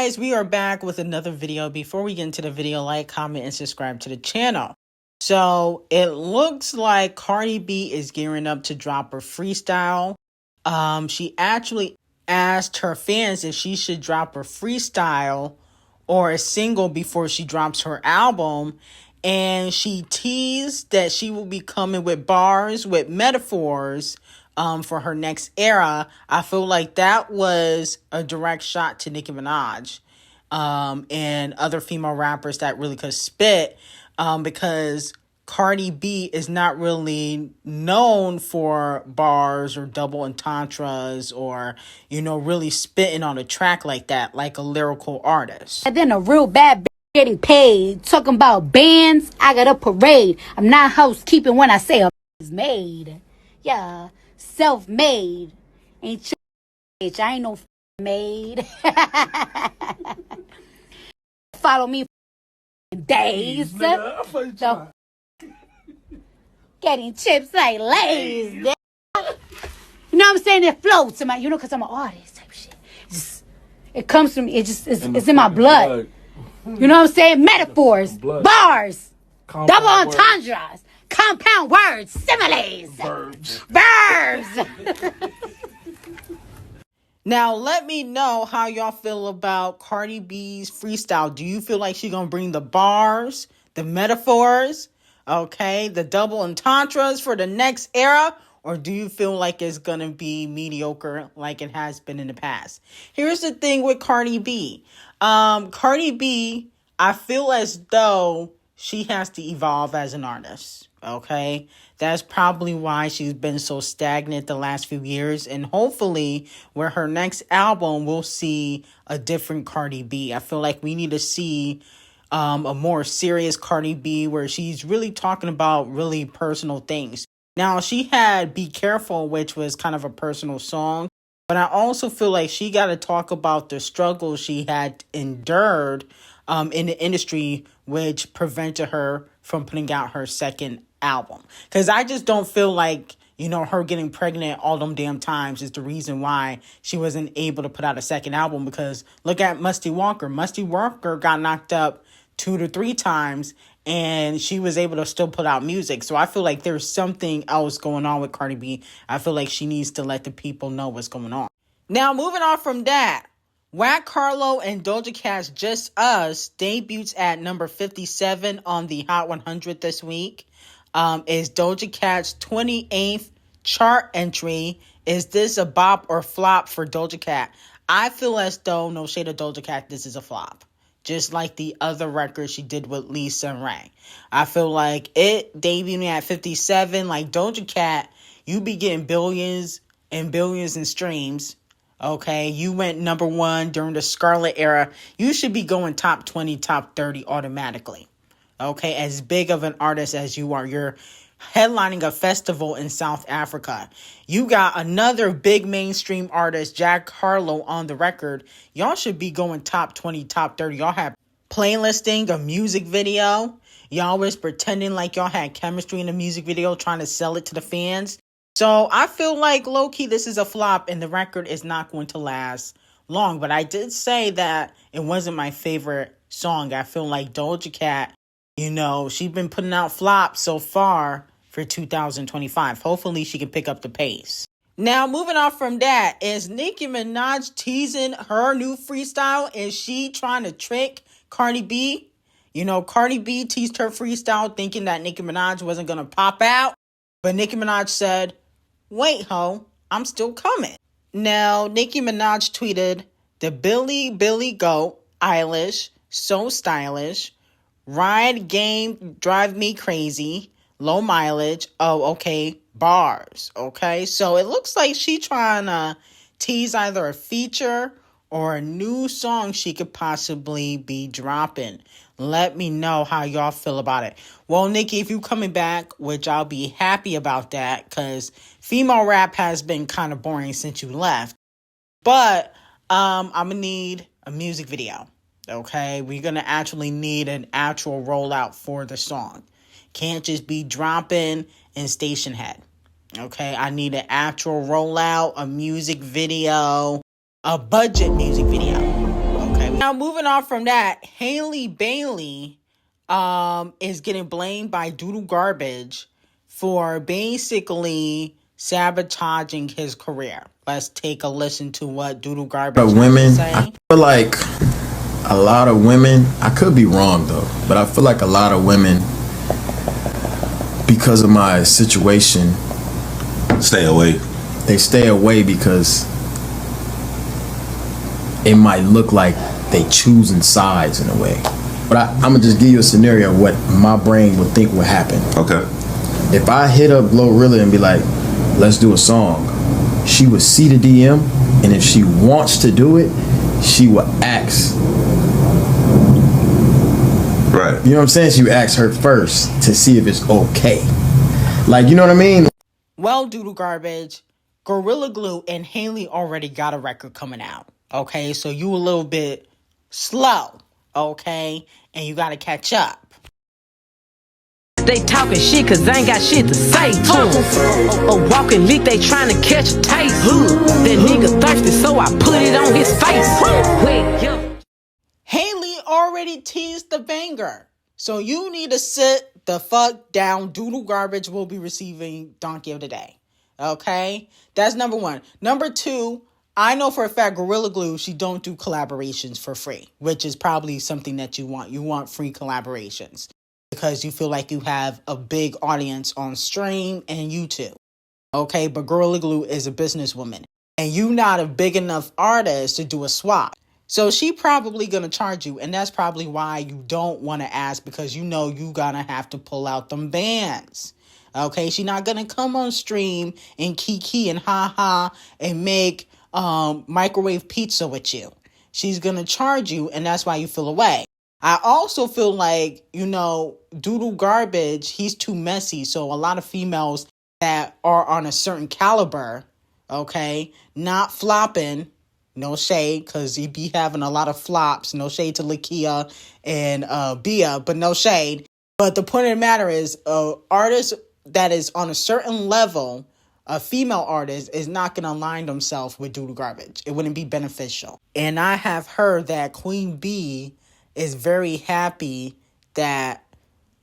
guys, we are back with another video. Before we get into the video, like, comment, and subscribe to the channel. So it looks like Cardi B is gearing up to drop her freestyle. She actually asked her fans if she should drop her freestyle or a single before she drops her album. And she teased that she will be coming with bars, with metaphors, for her next era. I feel like that was a direct shot to Nicki Minaj, and other female rappers that really could spit, because Cardi B is not really known for bars or double entendres or, really spitting on a track like that, like a lyrical artist. And then a real bad getting paid. Talking about bands, I got a parade. I'm not housekeeping when I say a is made. Yeah, self-made. Ain't you, bitch? I ain't no maid. Follow me days. So, getting chips like Lay's. You know what I'm saying? It floats in my, because I'm an artist type shit. It comes from, it's in my blood. You know what I'm saying? Metaphors, bars, double entendres, compound words, similes, verbs. Now, let me know how y'all feel about Cardi B's freestyle. Do you feel like she's going to bring the bars, the metaphors, the double entendres for the next era? Or do you feel like it's going to be mediocre like it has been in the past? Here's the thing with Cardi B. Cardi B, I feel as though she has to evolve as an artist, okay? That's probably why she's been so stagnant the last few years. And hopefully, with her next album, we'll see a different Cardi B. I feel like we need to see a more serious Cardi B where she's really talking about really personal things. Now, she had Be Careful, which was kind of a personal song. But I also feel like she got to talk about the struggles she had endured in the industry, which prevented her from putting out her second album. Because I just don't feel like, her getting pregnant all them damn times is the reason why she wasn't able to put out a second album. Because look at Musty Walker. Musty Walker got knocked up 2 to 3 times, and she was able to still put out music. So I feel like there's something else going on with Cardi B. I feel like she needs to let the people know what's going on. Now, moving on from that, Whack Carlo and Doja Cat's Just Us debuts at number 57 on the Hot 100 this week. Is Doja Cat's 28th chart entry. Is this a bop or flop for Doja Cat? I feel as though, no shade of Doja Cat, this is a flop. Just like the other record she did with Lisa and Ray. I feel like it debuting at 57, like Doja Cat, you be getting billions and billions in streams. Okay, you went number 1 during the Scarlet era. You should be going top 20, top 30 automatically. Okay, as big of an artist as you are. You're headlining a festival in South Africa. You got another big mainstream artist, Jack Harlow, on the record. Y'all should be going top 20, top 30. Y'all have playlisting a music video. Y'all was pretending like y'all had chemistry in the music video, trying to sell it to the fans. So I feel like low-key this is a flop and the record is not going to last long. But I did say that it wasn't my favorite song. I feel like Doja Cat, she's been putting out flops so far for 2025. Hopefully she can pick up the pace. Now, moving on from that, is Nicki Minaj teasing her new freestyle? Is she trying to trick Cardi B? Cardi B teased her freestyle thinking that Nicki Minaj wasn't going to pop out. But Nicki Minaj said, "Wait, ho, I'm still coming." Now, Nicki Minaj tweeted, "The Billy Goat, Eilish, so stylish. Ride game, drive me crazy. Low mileage. Oh, okay. Bars." Okay. So it looks like she trying to tease either a feature or a new song she could possibly be dropping. Let me know how y'all feel about it. Well, Nicki, if you coming back, which I'll be happy about that, because female rap has been kind of boring since you left. But I'm going to need a music video. Okay, we're going to actually need an actual rollout for the song. Can't just be dropping in station head. Okay, I need an actual rollout, a music video, a budget music video. Okay, we Now, moving on from that, Hailey Bailey is getting blamed by Doodle Garbage for basically sabotaging his career. Let's take a listen to what Doodle Garbage has to say. I feel like a lot of women, I could be wrong though, but I feel like a lot of women, because of my situation, stay away. They stay away because it might look like they choosing sides in a way. But I'm gonna just give you a scenario of what my brain would think would happen. Okay. If I hit up Glorilla and be like, let's do a song, she would see the DM, and if she wants to do it, she would ask. Right. You know what I'm saying? She would ask her first to see if it's okay. Like, you know what I mean? Well, Doodle Garbage, Gorilla Glue and Hailey already got a record coming out. Okay, so you a little bit slow, okay? And you gotta catch up. They talking shit cause they ain't got shit to say to them. A walking leak, they trying to catch a taste. That nigga thirsty, so I put it on his face. Wait, yo. Hailey already teased the banger. So you need to sit the fuck down. Doodle Garbage will be receiving Donkey of the Day. Okay? That's number one. Number two, I know for a fact Gorilla Glue, she don't do collaborations for free, which is probably something that you want. You want free collaborations because you feel like you have a big audience on stream and YouTube. Okay, but Gorilla Glue is a businesswoman and you not a big enough artist to do a swap. So she probably going to charge you, and that's probably why you don't want to ask, because you know you going to have to pull out them bands. Okay, she not going to come on stream and kiki and ha-ha and make microwave pizza with you. She's going to charge you, and that's why you feel away. I also feel like, you know, Doodle Garbage, he's too messy. So a lot of females that are on a certain caliber, okay, not flopping, no shade, because he be having a lot of flops. No shade to Lakia and Bia, but no shade. But the point of the matter is, artist that is on a certain level, a female artist, is not going to align themselves with Doodle Garbage. It wouldn't be beneficial. And I have heard that Queen B is very happy that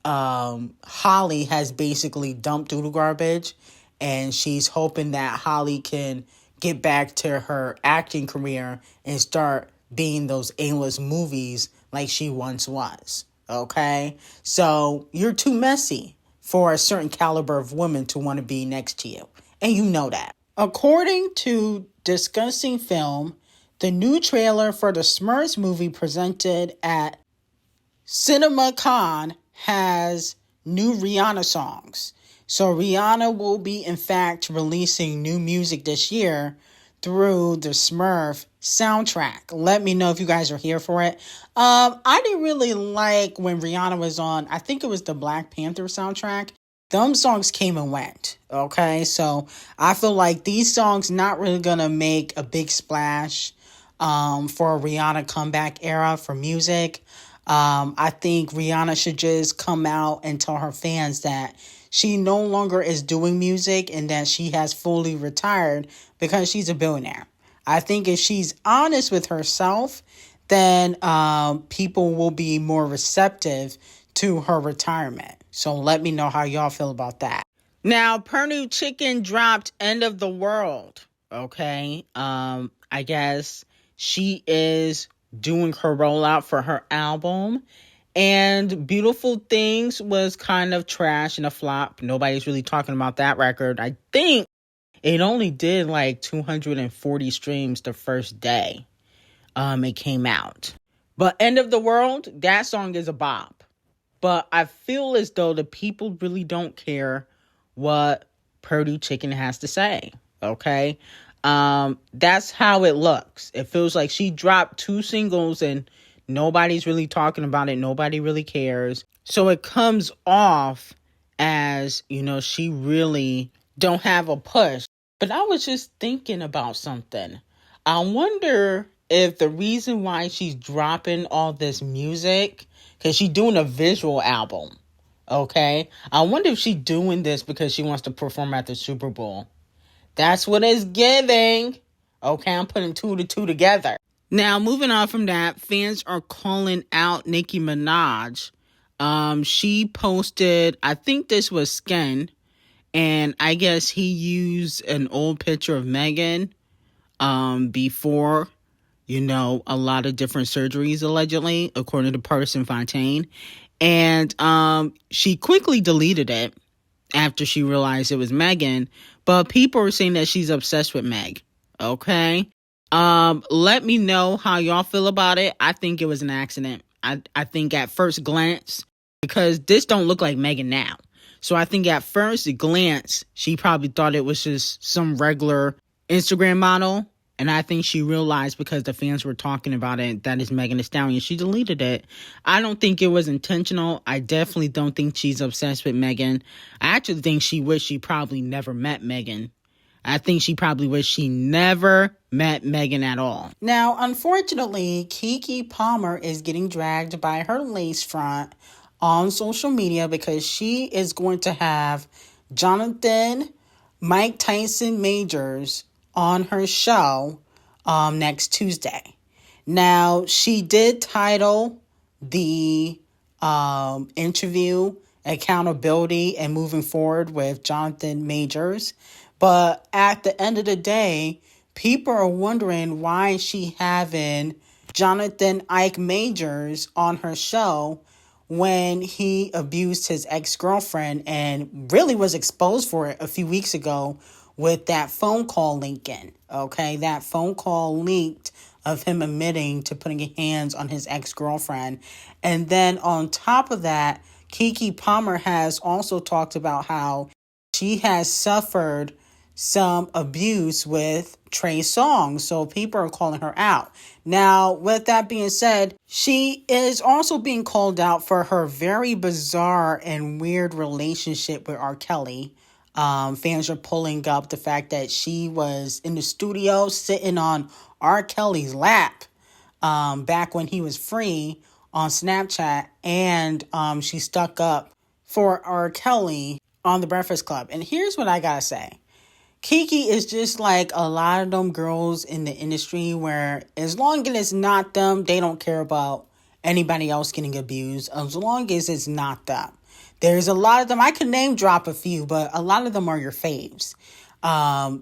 Holly has basically dumped Doodle Garbage, and she's hoping that Holly can get back to her acting career and start being those A-list movies like she once was. Okay? So you're too messy for a certain caliber of woman to want to be next to you. And you know that. According to Discussing Film, the new trailer for the Smurfs movie presented at CinemaCon has new Rihanna songs. So Rihanna will be, in fact, releasing new music this year through the Smurf soundtrack. Let me know if you guys are here for it. I didn't really like when Rihanna was on, I think it was the Black Panther soundtrack. Them songs came and went, okay? So I feel like these songs not really gonna make a big splash for a Rihanna comeback era for music. I think Rihanna should just come out and tell her fans that she no longer is doing music and that she has fully retired because she's a billionaire. I think if she's honest with herself, then people will be more receptive to her retirement. So let me know how y'all feel about that. Now, Purdue Chicken dropped End of the World. Okay. I guess she is doing her rollout for her album. And Beautiful Things was kind of trash and a flop. Nobody's really talking about that record. I think it only did like 240 streams the first day it came out. But End of the World, that song is a bop. But I feel as though the people really don't care what Purdue Chicken has to say. Okay? That's how it looks. It feels like she dropped 2 singles and nobody's really talking about it. Nobody really cares. So it comes off as, you know, she really don't have a push. But I was just thinking about something. I wonder if the reason why she's dropping all this music, because she's doing a visual album, okay? I wonder if she's doing this because she wants to perform at the Super Bowl. That's what it's giving. Okay, I'm putting 2 to 2 together. Now, moving on from that, fans are calling out Nicki Minaj. She posted, I think this was Skin, and I guess he used an old picture of Megan before, a lot of different surgeries, allegedly, according to Person Fontaine. And she quickly deleted it after she realized it was Megan. But people are saying that she's obsessed with Meg. Okay? Let me know how y'all feel about it. I think it was an accident. I think at first glance, because this don't look like Megan now. So I think at first glance, she probably thought it was just some regular Instagram model. And I think she realized, because the fans were talking about it, that is Megan Thee Stallion. She deleted it. I don't think it was intentional. I definitely don't think she's obsessed with Megan. I actually think she wished she probably never met Megan. I think she probably wished she never met Megan at all. Now, unfortunately, Keke Palmer is getting dragged by her lace front on social media because she is going to have Jonathan Mike Tyson Majors on her show next Tuesday. Now, she did title the interview Accountability and Moving Forward with Jonathan Majors. But at the end of the day, people are wondering why she having Jonathan Ike Majors on her show when he abused his ex-girlfriend and really was exposed for it a few weeks ago with that phone call leaking. Okay, that phone call leaked of him admitting to putting his hands on his ex-girlfriend. And then on top of that, Keke Palmer has also talked about how she has suffered some abuse with Trey Songz. So people are calling her out. Now, with that being said, she is also being called out for her very bizarre and weird relationship with R. Kelly. Fans are pulling up the fact that she was in the studio sitting on R. Kelly's lap back when he was free on Snapchat, and she stuck up for R. Kelly on The Breakfast Club. And here's what I gotta say. Keke is just like a lot of them girls in the industry where as long as it's not them, they don't care about anybody else getting abused, as long as it's not them. There's a lot of them, I can name drop a few, but a lot of them are your faves,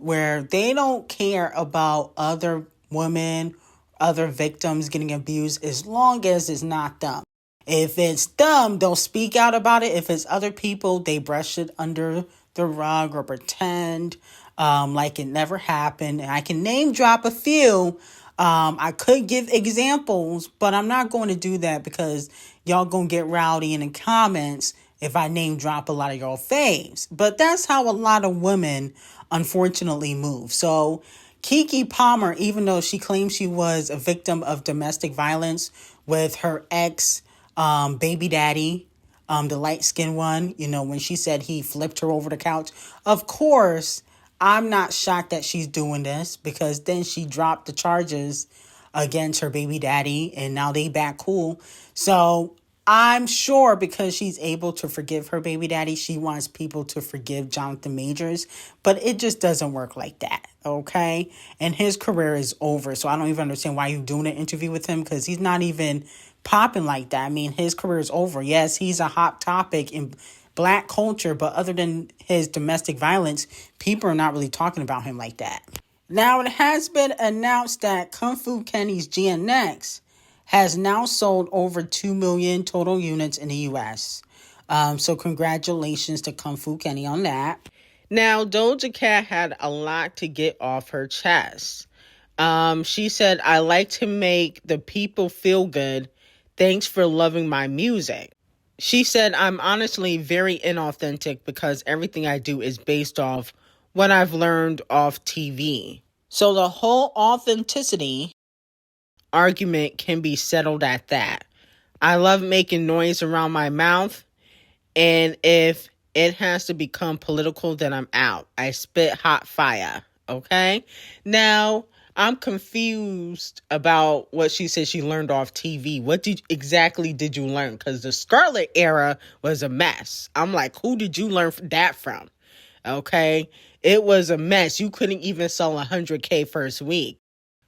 where they don't care about other women, other victims getting abused, as long as it's not them. If it's them, they'll speak out about it. If it's other people, they brush it under the rug or pretend like it never happened. And I can name drop a few. I could give examples, but I'm not going to do that because y'all gonna get rowdy in the comments if I name drop a lot of y'all faves. But that's how a lot of women unfortunately move. So Keke Palmer, even though she claims she was a victim of domestic violence with her ex baby daddy, the light-skinned one, when she said he flipped her over the couch. Of course, I'm not shocked that she's doing this, because then she dropped the charges against her baby daddy and now they back cool. So I'm sure because she's able to forgive her baby daddy, she wants people to forgive Jonathan Majors, but it just doesn't work like that, okay? And his career is over, so I don't even understand why you're doing an interview with him, because he's not even popping like that. I mean, his career is over. Yes, he's a hot topic in Black culture, but other than his domestic violence, people are not really talking about him like that. Now, it has been announced that Kung Fu Kenny's GNX has now sold over 2 million total units in the U.S. So congratulations to Kung Fu Kenny on that. Now, Doja Cat had a lot to get off her chest. She said, "I like to make the people feel good. Thanks for loving my music." She said, "I'm honestly very inauthentic because everything I do is based off what I've learned off TV. So the whole authenticity argument can be settled at that. I love making noise around my mouth, and if it has to become political, then I'm out. I spit hot fire." Okay? Now, I'm confused about what she said she learned off TV. What exactly did you learn? Because the Scarlet era was a mess. I'm like, who did you learn that from? Okay? It was a mess. You couldn't even sell 100K first week.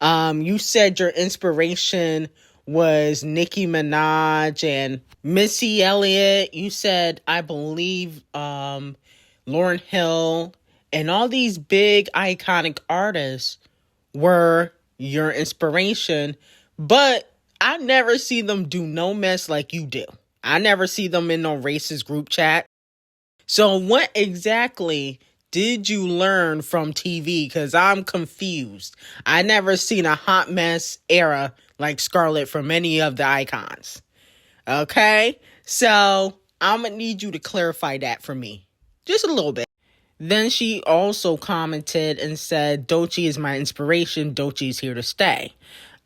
You said your inspiration was Nicki Minaj and Missy Elliott. You said, I believe, Lauryn Hill and all these big iconic artists were your inspiration, but I never see them do no mess like you do. I never see them in no racist group chat. So what exactly did you learn from TV? Because I'm confused. I never seen a hot mess era like Scarlett from any of the icons. Okay? So I'm going to need you to clarify that for me. Just a little bit. Then she also commented and said, Doja is my inspiration. Doja is here to stay.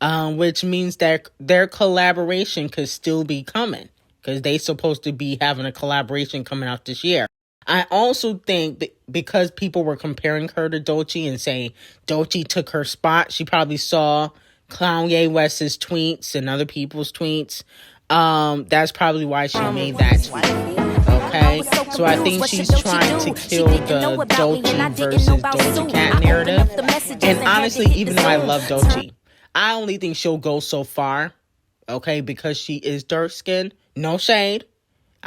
Which means that their collaboration could still be coming. Because they supposed to be having a collaboration coming out this year. I also think that because people were comparing her to Doja and saying Doja took her spot, she probably saw Kanye West's tweets and other people's tweets. That's probably why she made that tweet. Okay? So I think she's trying to kill the Doja versus Doja Cat narrative. And honestly, even though I love Doja, I only think she'll go so far. Okay? Because she is dark-skinned. No shade.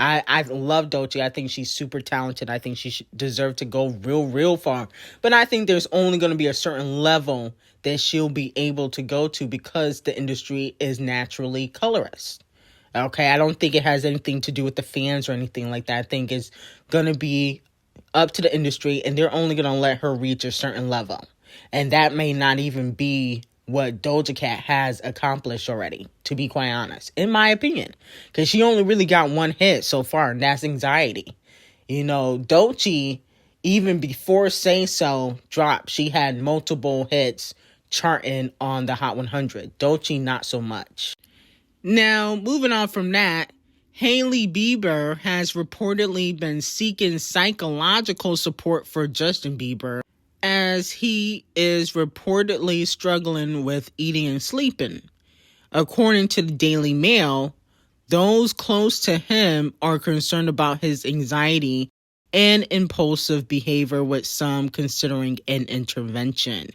I love Doja. I think she's super talented. I think she deserves to go real far. But I think there's only going to be a certain level that she'll be able to go to because the industry is naturally colorist. Okay, I don't think it has anything to do with the fans or anything like that. I think it's going to be up to the industry, and they're only going to let her reach a certain level. And that may not even be what Doja Cat has accomplished already, to be quite honest, in my opinion. Because she only really got one hit so far, and that's Anxiety. You know, Doja, even before Say So dropped, she had multiple hits charting on the Hot 100. Doja, not so much. Now, moving on from that, Hailey Bieber has reportedly been seeking psychological support for Justin Bieber, as he is reportedly struggling with eating and sleeping. According to the Daily Mail, those close to him are concerned about his anxiety and impulsive behavior, with some considering an intervention.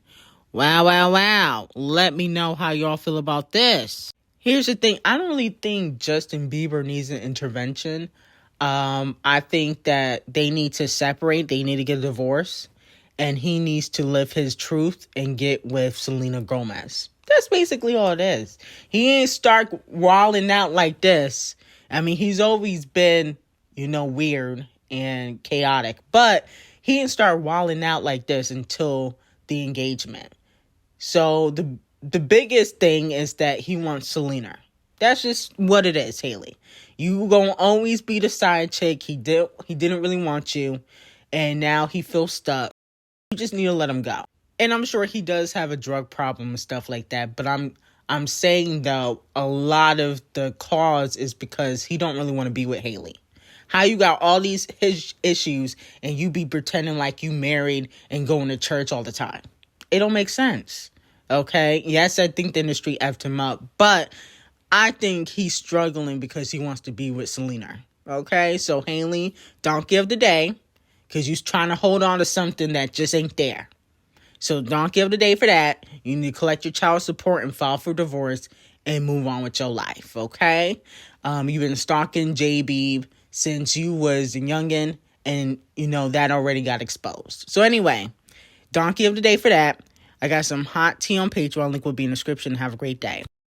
Wow. Let me know how y'all feel about this. Here's the thing. I don't really think Justin Bieber needs an intervention. I think that they need to separate. They need to get a divorce. And he needs to live his truth and get with Selena Gomez. That's basically all it is. He ain't start wilding out like this. I mean, he's always been, weird and chaotic. But he didn't start wilding out like this until the engagement. So the biggest thing is that he wants Selena. That's just what it is, Hailey. You gonna always be the side chick. He didn't really want you. And now he feels stuck. You just need to let him go. And I'm sure he does have a drug problem and stuff like that. But I'm saying, though, a lot of the cause is because he don't really want to be with Hailey. How you got all these issues and you be pretending like you married and going to church all the time? It don't make sense. Okay? Yes, I think the industry effed him up. But I think he's struggling because he wants to be with Selena. Okay? So, Hailey, don't give the day. Because you're trying to hold on to something that just ain't there. So don't give the day for that. You need to collect your child support and file for divorce and move on with your life, okay? You've been stalking J-Beeb since you was a youngin', and, that already got exposed. So anyway, don't give the day for that. I got some hot tea on Patreon. Link will be in the description. Have a great day.